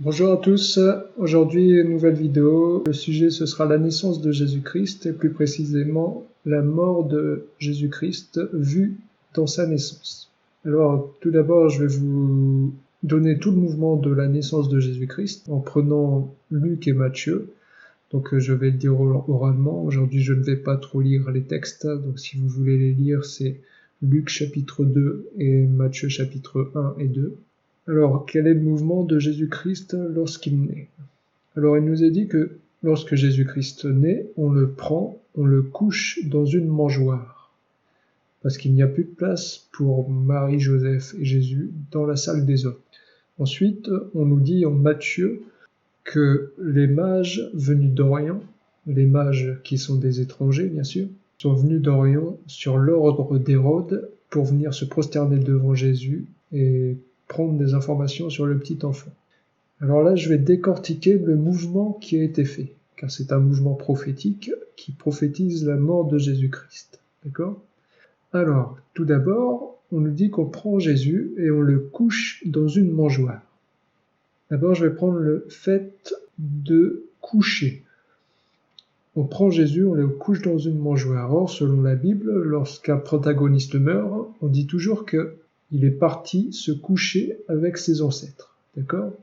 Bonjour à tous, aujourd'hui une nouvelle vidéo. Le sujet ce sera la naissance de Jésus-Christ et plus précisément la mort de Jésus-Christ vue dans sa naissance. Alors tout d'abord je vais vous donner tout le mouvement de la naissance de Jésus-Christ en prenant Luc et Matthieu. Donc je vais le dire oralement, aujourd'hui je ne vais pas trop lire les textes, donc si vous voulez les lire c'est Luc chapitre 2 et Matthieu chapitre 1 et 2. Alors, quel est le mouvement de Jésus-Christ lorsqu'il naît? Alors, il nous est dit que lorsque Jésus-Christ naît, on le prend, on le couche dans une mangeoire, parce qu'il n'y a plus de place pour Marie, Joseph et Jésus dans la salle des hôtes. Ensuite, on nous dit en Matthieu que les mages venus d'Orient, les mages qui sont des étrangers bien sûr, sont venus d'Orient sur l'ordre d'Hérode pour venir se prosterner devant Jésus et prendre des informations sur le petit enfant. Alors là, je vais décortiquer le mouvement qui a été fait, car c'est un mouvement prophétique qui prophétise la mort de Jésus-Christ. D'accord ? Alors, tout d'abord, on nous dit qu'on prend Jésus et on le couche dans une mangeoire. D'abord, je vais prendre le fait de coucher. On prend Jésus, on le couche dans une mangeoire. Or, selon la Bible, lorsqu'un protagoniste meurt, on dit toujours qu'il est parti se coucher avec ses ancêtres. D'accord ?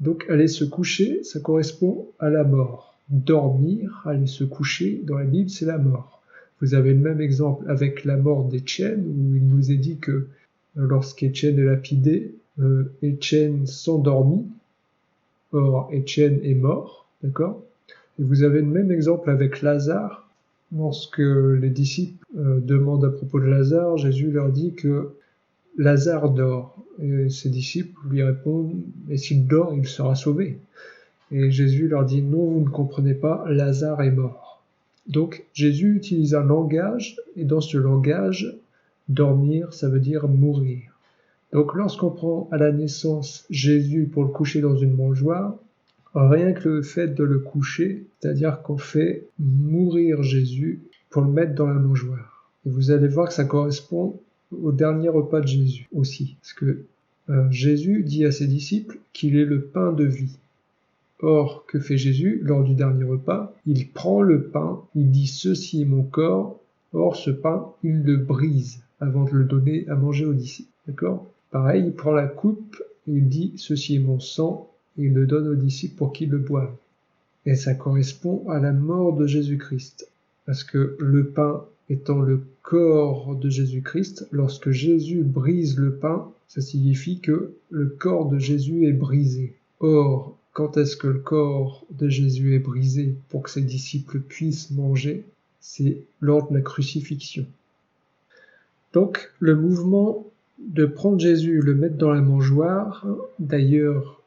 Donc, aller se coucher, ça correspond à la mort. Dormir, aller se coucher, dans la Bible, c'est la mort. Vous avez le même exemple avec la mort d'Étienne, où il nous est dit que lorsqu'Étienne est lapidé, Étienne s'endormit. Or, Étienne est mort. D'accord ? Et vous avez le même exemple avec Lazare. Lorsque les disciples demandent à propos de Lazare, Jésus leur dit que Lazare dort. Et ses disciples lui répondent « Mais s'il dort, il sera sauvé ». Et Jésus leur dit « Non, vous ne comprenez pas, Lazare est mort ». Donc Jésus utilise un langage, et dans ce langage, dormir, ça veut dire mourir. Donc lorsqu'on prend à la naissance Jésus pour le coucher dans une mangeoire, rien que le fait de le coucher, c'est-à-dire qu'on fait mourir Jésus pour le mettre dans la mangeoire. Et vous allez voir que ça correspond au dernier repas de Jésus aussi. Parce que Jésus dit à ses disciples qu'il est le pain de vie. Or, que fait Jésus lors du dernier repas? Il prend le pain, il dit « Ceci est mon corps ». Or, ce pain, il le brise avant de le donner à manger aux disciples. D'accord ? Pareil, il prend la coupe et il dit « Ceci est mon sang ». Et il le donne aux disciples pour qu'ils le boivent. Et ça correspond à la mort de Jésus-Christ. Parce que le pain étant le corps de Jésus-Christ, lorsque Jésus brise le pain, ça signifie que le corps de Jésus est brisé. Or, quand est-ce que le corps de Jésus est brisé pour que ses disciples puissent manger? C'est lors de la crucifixion. Donc, le mouvement de prendre Jésus et le mettre dans la mangeoire, d'ailleurs,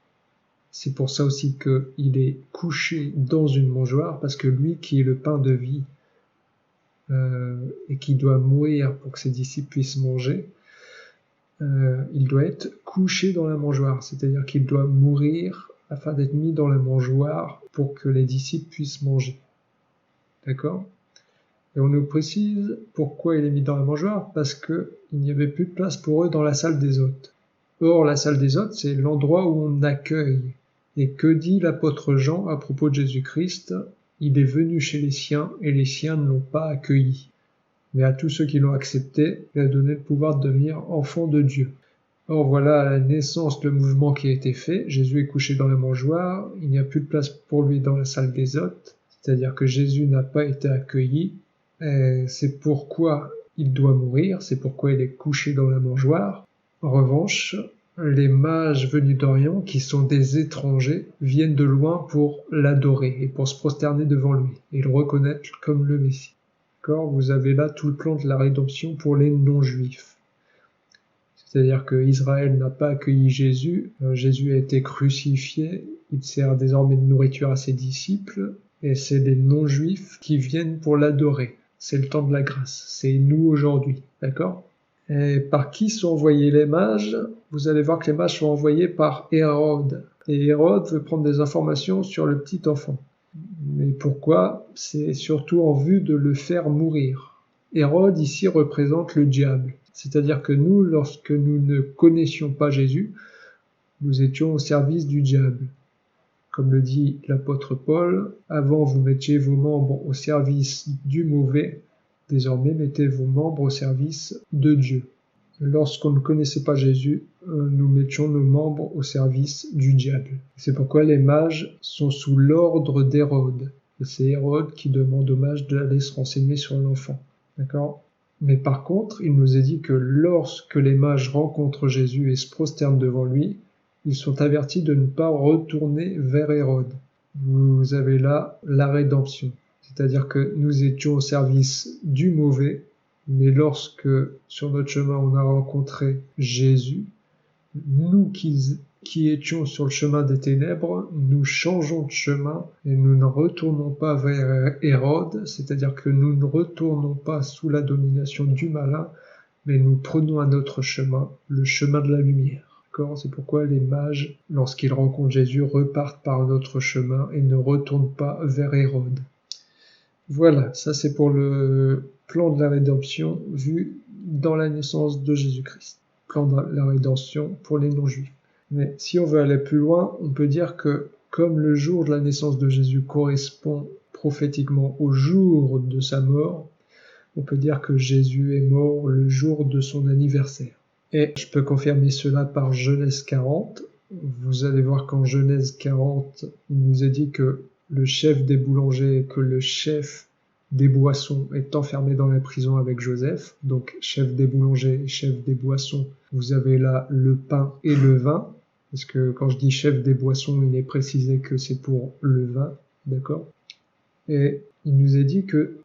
c'est pour ça aussi qu'il est couché dans une mangeoire, parce que lui qui est le pain de vie et qui doit mourir pour que ses disciples puissent manger, il doit être couché dans la mangeoire, c'est-à-dire qu'il doit mourir afin d'être mis dans la mangeoire pour que les disciples puissent manger. D'accord ? Et on nous précise pourquoi il est mis dans la mangeoire, parce qu'il n'y avait plus de place pour eux dans la salle des hôtes. Or, la salle des hôtes, c'est l'endroit où on accueille. Et que dit l'apôtre Jean à propos de Jésus-Christ? Il est venu chez les siens, et les siens ne l'ont pas accueilli. Mais à tous ceux qui l'ont accepté, il a donné le pouvoir de devenir enfants de Dieu. Or voilà à la naissance le mouvement qui a été fait. Jésus est couché dans la mangeoire, il n'y a plus de place pour lui dans la salle des hôtes, c'est-à-dire que Jésus n'a pas été accueilli. Et c'est pourquoi il doit mourir, c'est pourquoi il est couché dans la mangeoire. En revanche, les mages venus d'Orient, qui sont des étrangers, viennent de loin pour l'adorer et pour se prosterner devant lui et le reconnaître comme le Messie. D'accord ? Vous avez là tout le plan de la rédemption pour les non-juifs. C'est-à-dire que Israël n'a pas accueilli Jésus, Jésus a été crucifié, il sert désormais de nourriture à ses disciples, et c'est les non-juifs qui viennent pour l'adorer. C'est le temps de la grâce, c'est nous aujourd'hui, d'accord ? Et par qui sont envoyés les mages? Vous allez voir que les mages sont envoyés par Hérode. Et Hérode veut prendre des informations sur le petit enfant. Mais pourquoi? C'est surtout en vue de le faire mourir. Hérode ici représente le diable. C'est-à-dire que nous, lorsque nous ne connaissions pas Jésus, nous étions au service du diable. Comme le dit l'apôtre Paul, avant vous mettiez vos membres au service du mauvais, désormais mettez vos membres au service de Dieu. Lorsqu'on ne connaissait pas Jésus, nous mettions nos membres au service du diable. C'est pourquoi les mages sont sous l'ordre d'Hérode. Et c'est Hérode qui demande aux mages d'aller se renseigner sur l'enfant. D'accord ? Mais par contre, il nous est dit que lorsque les mages rencontrent Jésus et se prosternent devant lui, ils sont avertis de ne pas retourner vers Hérode. Vous avez là la rédemption. C'est-à-dire que nous étions au service du mauvais, mais lorsque sur notre chemin on a rencontré Jésus, nous qui étions sur le chemin des ténèbres, nous changeons de chemin et nous ne retournons pas vers Hérode, c'est-à-dire que nous ne retournons pas sous la domination du malin, mais nous prenons un autre chemin, le chemin de la lumière. C'est pourquoi les mages, lorsqu'ils rencontrent Jésus, repartent par un autre chemin et ne retournent pas vers Hérode. Voilà, ça c'est pour le plan de la rédemption vu dans la naissance de Jésus-Christ. Plan de la rédemption pour les non-juifs. Mais si on veut aller plus loin, on peut dire que comme le jour de la naissance de Jésus correspond prophétiquement au jour de sa mort, on peut dire que Jésus est mort le jour de son anniversaire. Et je peux confirmer cela par Genèse 40. Vous allez voir qu'en Genèse 40, il nous est dit que le chef des boulangers, que le chef des boissons est enfermé dans la prison avec Joseph. Donc chef des boulangers et chef des boissons, vous avez là le pain et le vin. Parce que quand je dis chef des boissons, il est précisé que c'est pour le vin, d'accord ? Et il nous est dit que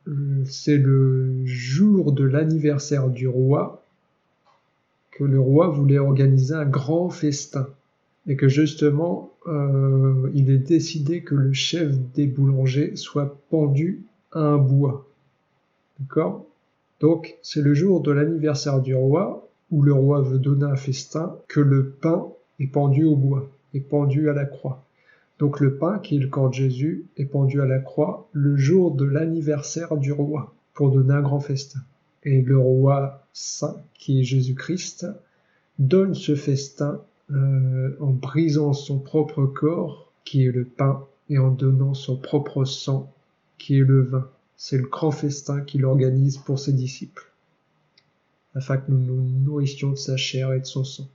c'est le jour de l'anniversaire du roi que le roi voulait organiser un grand festin et que justement il est décidé que le chef des boulangers soit pendu à un bois. D'accord ? Donc c'est le jour de l'anniversaire du roi où le roi veut donner un festin que le pain est pendu au bois, est pendu à la croix. Donc le pain, qui est le corps de Jésus, est pendu à la croix le jour de l'anniversaire du roi pour donner un grand festin. Et le roi saint, qui est Jésus-Christ, donne ce festin en brisant son propre corps, qui est le pain, et en donnant son propre sang, qui est le vin. C'est le grand festin qu'il organise pour ses disciples, afin que nous nous nourrissions de sa chair et de son sang,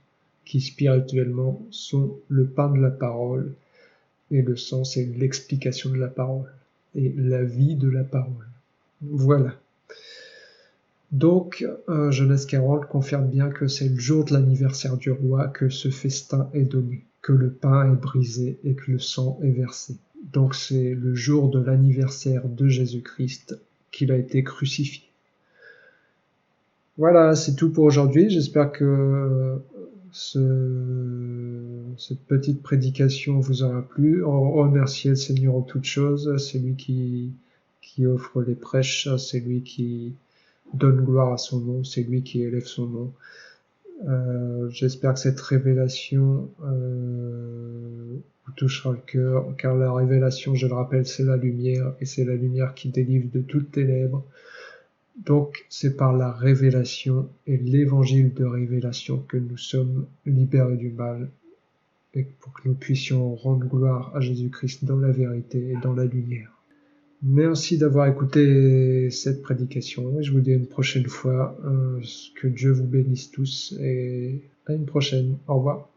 qui spirituellement sont le pain de la parole, et le sang, c'est l'explication de la parole, et la vie de la parole. Voilà. Donc, Genèse 40 confirme bien que c'est le jour de l'anniversaire du roi que ce festin est donné, que le pain est brisé et que le sang est versé. Donc c'est le jour de l'anniversaire de Jésus-Christ qu'il a été crucifié. Voilà, c'est tout pour aujourd'hui. J'espère que cette petite prédication vous aura plu. Remerciez le Seigneur en toutes choses. C'est lui qui offre les prêches, c'est lui qui donne gloire à son nom, c'est lui qui élève son nom. J'espère que cette révélation vous touchera le cœur, car la révélation, je le rappelle, c'est la lumière, et c'est la lumière qui délivre de toutes ténèbres. Donc c'est par la révélation et l'évangile de révélation que nous sommes libérés du mal, et pour que nous puissions rendre gloire à Jésus-Christ dans la vérité et dans la lumière. Merci d'avoir écouté cette prédication et je vous dis à une prochaine fois. Que Dieu vous bénisse tous et à une prochaine. Au revoir.